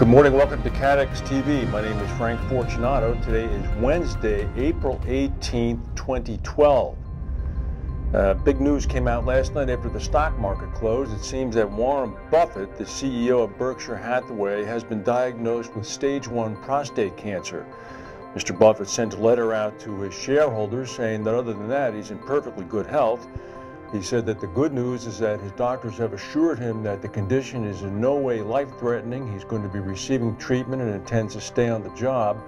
Good morning, welcome to CATEX TV. My name is Frank Fortunato. Today is Wednesday, April 18th, 2012. Big news came out last night after the stock market closed. It seems that Warren Buffett, the CEO of Berkshire Hathaway, has been diagnosed with stage 1 prostate cancer. Mr. Buffett sent a letter out to his shareholders saying that other than that, he's in perfectly good health. He said that the good news is that his doctors have assured him that the condition is in no way life-threatening. He's going to be receiving treatment and intends to stay on the job.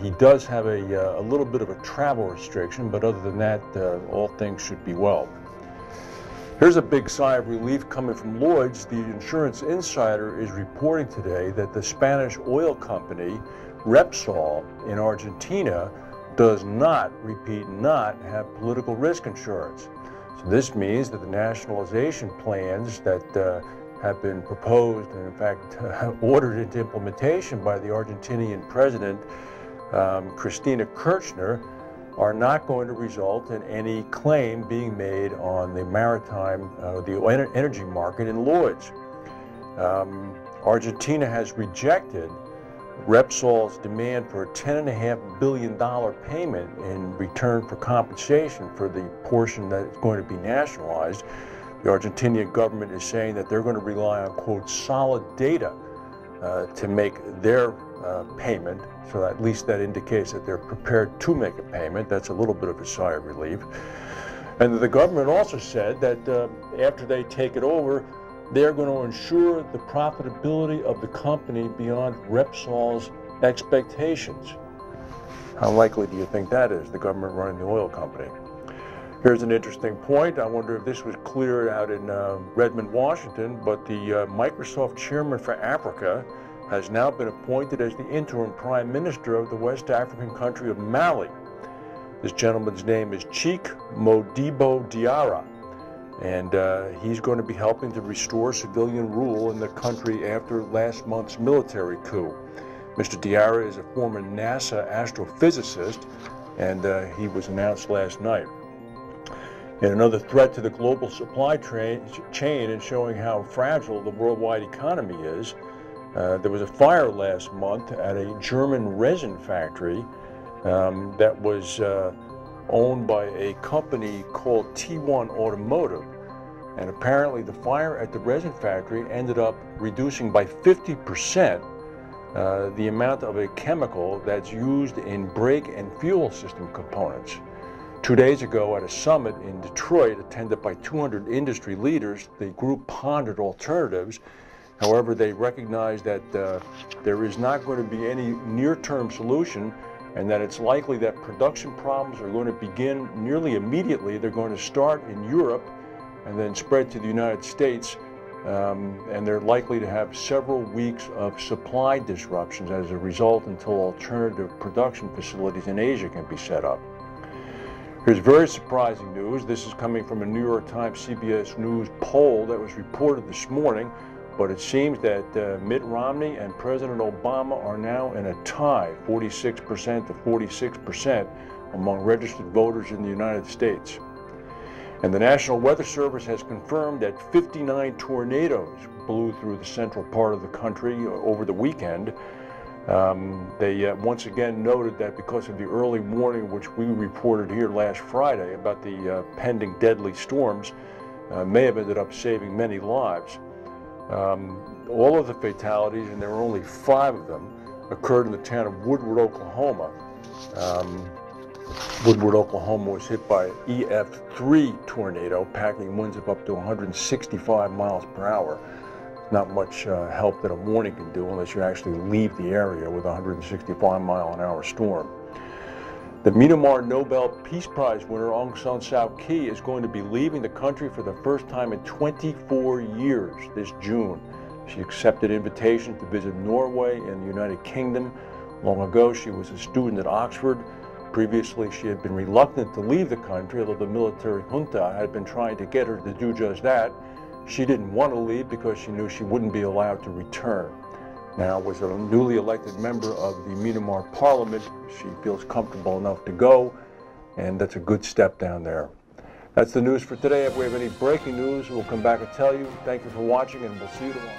He does have a little bit of a travel restriction, but other than that, all things should be well. Here's a big sigh of relief coming from Lloyd's. The Insurance Insider is reporting today that the Spanish oil company Repsol in Argentina does not, repeat, not have political risk insurance. So this means that the nationalization plans that have been proposed and in fact ordered into implementation by the Argentinian president, Cristina Kirchner, are not going to result in any claim being made on the maritime, the energy market in Lloyd's. Argentina has rejected Repsol's demand for a $10.5 billion payment in return for compensation for the portion that is going to be nationalized. The Argentinian government is saying that they're going to rely on, quote, solid data to make their payment, so at least that indicates that they're prepared to make a payment. That's a little bit of a sigh of relief. And the government also said that after they take it over, they're going to ensure the profitability of the company beyond Repsol's expectations. How likely do you think that is, the government running the oil company? Here's an interesting point. I wonder if this was cleared out in Redmond, Washington, but the Microsoft chairman for Africa has now been appointed as the interim prime minister of the West African country of Mali. This gentleman's name is Cheikh Modibo Diarra, and he's going to be helping to restore civilian rule in the country after last month's military coup. Mr. Diarra is a former NASA astrophysicist, and he was announced last night. And another threat to the global supply chain and showing how fragile the worldwide economy is, there was a fire last month at a German resin factory that was owned by a company called T1 Automotive. And apparently the fire at the resin factory ended up reducing by 50% the amount of a chemical that's used in brake and fuel system components. 2 days ago at a summit in Detroit attended by 200 industry leaders, the group pondered alternatives. However, they recognized that there is not going to be any near-term solution, and that it's likely that production problems are going to begin nearly immediately. They're going to start in Europe and then spread to the United States, and they're likely to have several weeks of supply disruptions as a result until alternative production facilities in Asia can be set up. Here's very surprising news. This is coming from a New York Times CBS News poll that was reported this morning, but it seems that Mitt Romney and President Obama are now in a tie, 46% to 46% among registered voters in the United States. And the National Weather Service has confirmed that 59 tornadoes blew through the central part of the country over the weekend. They once again noted that because of the early warning which we reported here last Friday about the pending deadly storms, may have ended up saving many lives. All of the fatalities, and there were only 5 of them, occurred in the town of Woodward, Oklahoma. Woodward, Oklahoma was hit by an EF3 tornado, packing winds of up to 165 miles per hour. Not much help that a warning can do unless you actually leave the area with a 165-mile-an-hour storm. The Myanmar Nobel Peace Prize winner Aung San Suu Kyi is going to be leaving the country for the first time in 24 years this June. She accepted invitations to visit Norway and the United Kingdom. Long ago, she was a student at Oxford. Previously, she had been reluctant to leave the country, although the military junta had been trying to get her to do just that. She didn't want to leave because she knew she wouldn't be allowed to return. Now, as a newly elected member of the Myanmar Parliament, she feels comfortable enough to go, and that's a good step down there. That's the news for today. If we have any breaking news, we'll come back and tell you. Thank you for watching, and we'll see you tomorrow.